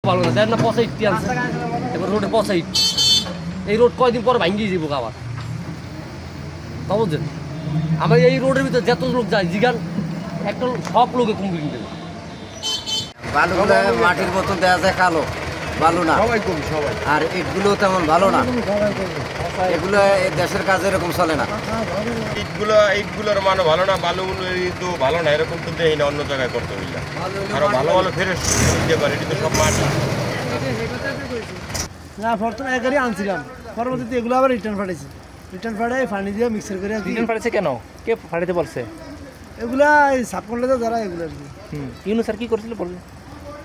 ভালো না, দেন না পচা ইট আনছে, এবার রোডে পচা ইট। এই রোড কয়দিন পর ভাঙ্গিয়ে যাবো আবার, তা বুঝছেন? আমার এই রোডের ভিতরে যত লোক যায় জিগান একটা সব লোকে কমপ্লেন দেবে। বালুগুলো মাটির মতো দেওয়া যায়, কালো বালু না, আর ইটগুলো তেমন ভালো না, এগুলো এই দেশের কাজে এরকম চলে না। ইটগুলোর মানে ভালো না, বালুগুলো তো ভালো না, এরকম তো দেখি না অন্য জায়গায় করতে বুঝলাম। আরো ভালো ভালো ফ্রেশ দিতে পারে, এটা তো সব মাটি না। প্রথমে এক গাড়ি আনছিলাম, পরবর্তীতে এগুলো আবার রিটার্ন পাঠাইছি, রিটার্ন পাঠাই পানি দিয়ে মিক্সার করে। রিটার্ন পাঠাইছে কেন? কে পাঠাইতে বলছে? এগুলা এই সাবকন্ট্রাক্টর যারা এগুলো আর কি। ইউনূস স্যার কি করছিল বললেন?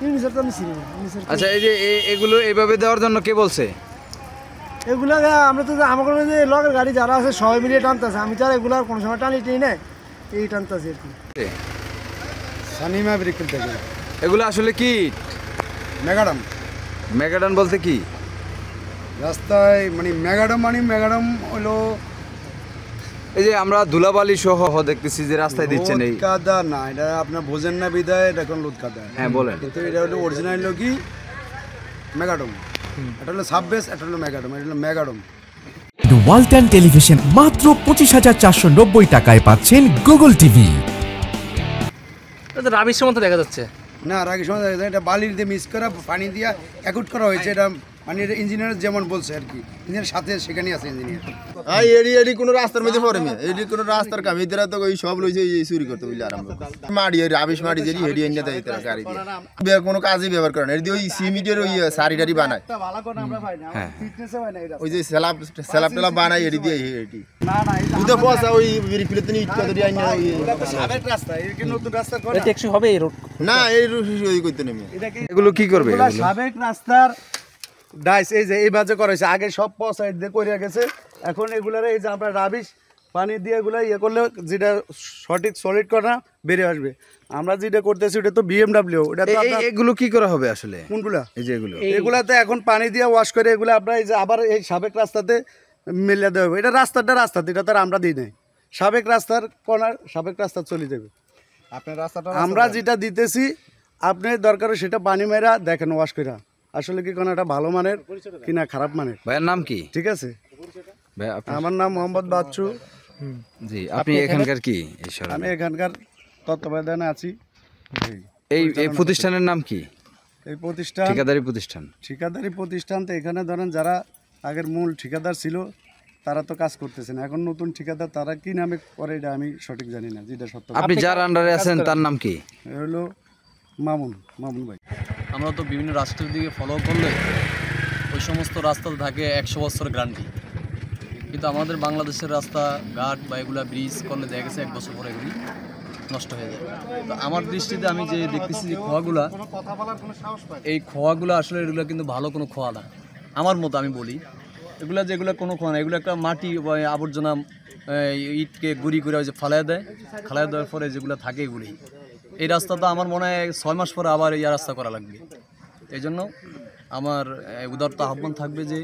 ইউনিসের তো আমি চিনি না। আচ্ছা, এই যে এগুলো এইভাবে দেওয়ার জন্য কে বলছে? এগুলা আমরা তো আমার কোনো যে লগের গাড়ি যারা আছে সবাই মিলিয়ে টানতেছে, আমি তো আর এগুলো কোনো সময় টানি না, এই টানতেছি আর কি। সানিমা ব্রিকেল থেকে এগুলো আসলে কি? মেগাডাম। মেগাডন বলতে কি? রাস্তায় মানে মেগাডাম হলো এই যে আমরা ধুলাবালি সহ দেখতেছি যে রাস্তায় দিচ্ছেন, এই কাদা না, এটা আপনার বোঝেন না বিদায়, এটা কোন লোদ কাদা। হ্যাঁ বলেন। কিন্তু এটা হলো অরিজিনাল হলো কি মেগাডম, এটা হলো সাববেস, এটা হলো মেগাডম, এটা হলো মেগাডম। ওয়ালটন টেলিভিশন মাত্র 25,490 টাকায় পাচ্ছেন গুগল টিভি। এটা রাবিশের মতো দেখা যাচ্ছে। না, রাগের সময় এটা বালির দিয়ে মিক্স করা, পানি দিয়ে অ্যাকুট করা হয়েছে। এটা মানে এটা ইঞ্জিনিয়ার যেমন বলছে আর কি, ইঞ্জিনিয়ার সাথে সেখানে আছে ইঞ্জিনিয়ার। এডি কোনো রাস্তার মধ্যে পড়ে মেয়ে, এডি কোনো রাস্তার কাম এদের তো ওই সব লইছে এই চুরি করতে বুঝলে আরম্ভ মাড়ি রাবিশ মাড়ি যেটি হেডি এনে দেয় তারা গাড়ি দিয়ে কোনো কাজে ব্যবহার করে না। এটি ওই সিমিটের ওই সারি টারি বানায়, ওই যে স্যালাপ টেলাপ বানায় এডি দিয়ে এটি দুটো পয়সা ওই রিফিলেতে ইট করে দিয়ে আইনা ওই সাবেক রাস্তা, এর কি নতুন রাস্তা করে এটা টেকসই হবে এই রোড? না, এই ওই করতে নেমে এগুলো কি করবে? সাবেক রাস্তার ডাইস এই যে এই বাজে করেছে, আগে সব সাইড দিয়ে করে গেছে, এখন এগুলার এই যে আমরা রাবিশ পানি দিয়ে এগুলো ইয়ে করলে যেটা সঠিক সলিড করা বেরিয়ে আসবে। আমরা যেটা করতেছি ওটা তো BMW, ওটা তো এগুলো কি করা হবে আসলে? কোনগুলা? এই যে এগুলাতে এখন পানি দিয়ে ওয়াশ করে এগুলো আমরা এই যে আবার এই সাবেক রাস্তাতে মিলিয়ে দেওয়া হবে। এটা রাস্তাতে, এটা তো আর আমরা দিই নাই, সাবেক রাস্তার কর্নার সাবেক রাস্তা চলে যাবে। আপনার রাস্তাটা আমরা যেটা দিতেছি আপনি দরকার সেটা পানি মেরা দেখেন ওয়াশ করে আসলে কি কোনো একটা ভালো মানের কিনা খারাপ মানের। ভাইয়ের নাম কি? ঠিক আছে ভাই, আমার নাম মোহাম্মদ বাচ্চু। জি, আপনি এখানকার কি? আমি এখানকার তত্ত্বাবধানে আছি। এই প্রতিষ্ঠানের নাম কি? এই প্রতিষ্ঠান ঠিকাদারি প্রতিষ্ঠান। তো এখানে ধরেন যারা আগের মূল ঠিকাদার ছিল তারা তো কাজ করতেছে না, এখন নতুন ঠিকাদার তারা কি নামে করে এটা আমি সঠিক জানি না, যেটা সত্য। আপনি যার আন্ডারে আছেন তার নাম কি? হলো মামুন ভাই। আমরা তো বিভিন্ন রাষ্ট্রের দিকে ফলো করলে ওই সমস্ত রাস্তা থাকে 100 বছরের গ্যারান্টি, কিন্তু আমাদের বাংলাদেশের রাস্তা ঘাট বা এগুলা ব্রিজ করলে দেখা গেছে 1 বছর পরে এগুলি নষ্ট হয়ে যায়। তো আমার দৃষ্টিতে আমি যে দেখতেছি যে খোয়াগুলা, এই খোয়াগুলো আসলে এগুলো কিন্তু ভালো কোনো খোয়া না আমার মতো। আমি বলি যেগুলো কোনো খোয়া না, এগুলো একটা মাটি বা আবর্জনা ইটকে গুঁড়ি করে যে ফালাই দেওয়ার পরে যেগুলো থাকে এগুলি। এই রাস্তাটা আমার মনে হয় 6 মাস পরে আবার এই রাস্তা করা লাগবে। এই জন্য আমার উদারত আহ্বান থাকবে যে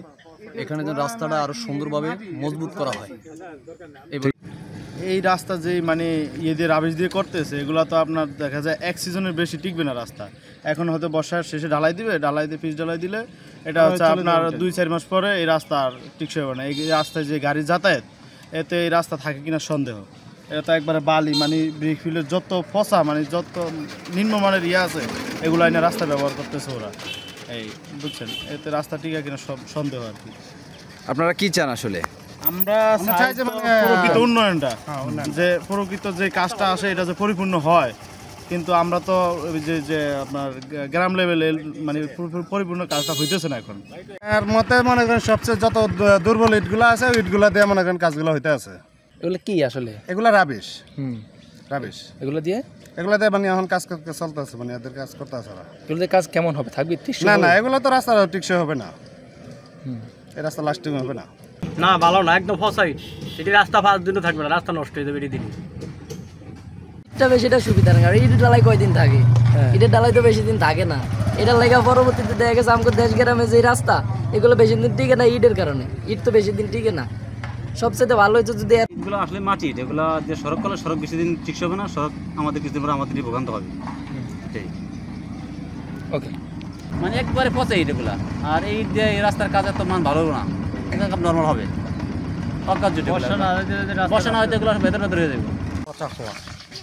এখানে যেন রাস্তাটা আরও সুন্দরভাবে মজবুত করা হয়। এই রাস্তা যে মানে ইয়েদের আবেশ দিয়ে করতেছে এগুলো তো আপনার দেখা যায় 1 সিজনের বেশি টিকবে না রাস্তা। এখন হয়তো বর্ষার শেষে ঢালাই দিয়ে পিচ ঢালাই দিলে এটা হচ্ছে আপনার 2-4 মাস পরে এই রাস্তা আর টিকসই হবে না। এই রাস্তায় যে গাড়ি যাতায়াত, এতে এই রাস্তা থাকে কিনা সন্দেহ। এটা তো একবারে বালি মানে ব্রিকফিল্ডের যত ফসা মানে যত নিম্নমানের আছে এগুলো এনে রাস্তা ব্যবহার করতেছে ওরা, এই বুঝছেন, এতে রাস্তা টিকা কিনা সব সন্দেহ আর কি। আপনারা কি চান আসলে? আমরা চাই যে মানে প্রকৃত উন্নয়নটা, যে প্রকৃত যে কাজটা আসে এটা যে পরিপূর্ণ হয়, কিন্তু আমরা তো যে আপনার গ্রাম লেভেলে মানে পরিপূর্ণ কাজটা হইতেছে না এখন। আর মতে মনে করেন সবচেয়ে যত দুর্বল ইটগুলো আছে ইটগুলা দিয়ে মনে করেন কাজগুলো হইতে আছে। এগুলো কি আসলে? এগুলা রাবিশ। এগুলো দিয়ে মানে এখন কাজ করতে চলতেছে, মানে এদের কাজ করতে আছে। এগুলো দিয়ে কাজ কেমন হবে? থাকবে না এগুলো তো রাস্তা টিকসই হবে না, এই রাস্তা লাস্টিং হবে না। না, ভালো না, একদম ফসাই। এটি রাস্তা 5 দিনও থাকবে না, রাস্তা নষ্ট হয়ে যাবে এটি দিন। বেশিটা সুবিধা না, ইটের ডালাই কয়দিন থাকে? ইটের ডালাই তো বেশি দিন থাকে না। এটার লেগা পরবর্তীতে দেখা গেছে আমাদের দেশ গ্রামে যে রাস্তা এগুলো বেশি দিন টিকে না ইটের কারণে। ইট তো বেশি দিন টিকে না। সবচেয়ে ভালো হচ্ছে যদি এগুলো আসলে মাটি, এগুলো যে সড়ক করলে সড়ক বেশি দিন ঠিক হবে না, সড়ক আমাদের কিছুদিন পরে আমাদেরই ভোগান্ত হবে। ওকে। মানে একবারে পচে ইট এগুলা। আর এই যে এই রাস্তার কাজ এত মান ভালো না, একদম নর্মাল হবে। অকাজ জুটে বর্ষা না হয়তো এগুলো ভেতরে ভেতরে হয়ে যাবে। পচা হওয়া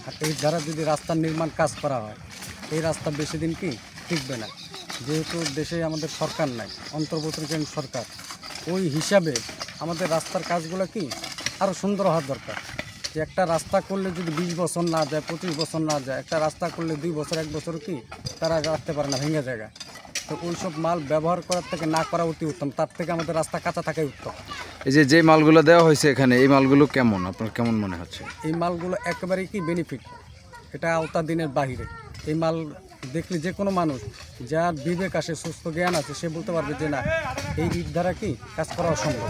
আর এই দ্বারা যদি রাস্তার নির্মাণ কাজ করা হয়, এই রাস্তা বেশি দিন কি টিকবে না। যেহেতু দেশে আমাদের সরকার নাই, অন্তর্বর্তীকালীন সরকার, ওই হিসাবে আমাদের রাস্তার কাজগুলো কি আরও সুন্দর হওয়ার দরকার। যে একটা রাস্তা করলে যদি 20 বছর না যায়, 25 বছর না যায়, একটা রাস্তা করলে 2 বছর 1 বছর কি তারা রাখতে পারে না, ভেঙে জায়গা। তো ওই সব মাল ব্যবহার করার থেকে না করা অতি উত্তম, তার থেকে আমাদের রাস্তা কাঁচা থাকাই উত্তম। এই যে মালগুলো দেওয়া হয়েছে এখানে, এই মালগুলো কেমন, আপনার কেমন মনে হচ্ছে? এই মালগুলো একেবারেই কি বেনিফিট, এটা আওতাধীনের বাহিরে। এই মাল দেখলে যে কোনো মানুষ যার বিবেক আসে, সুস্থ জ্ঞান আছে, সে বলতে পারবে যে না, এই ইট দ্বারা কি কাজ করা অসম্ভব।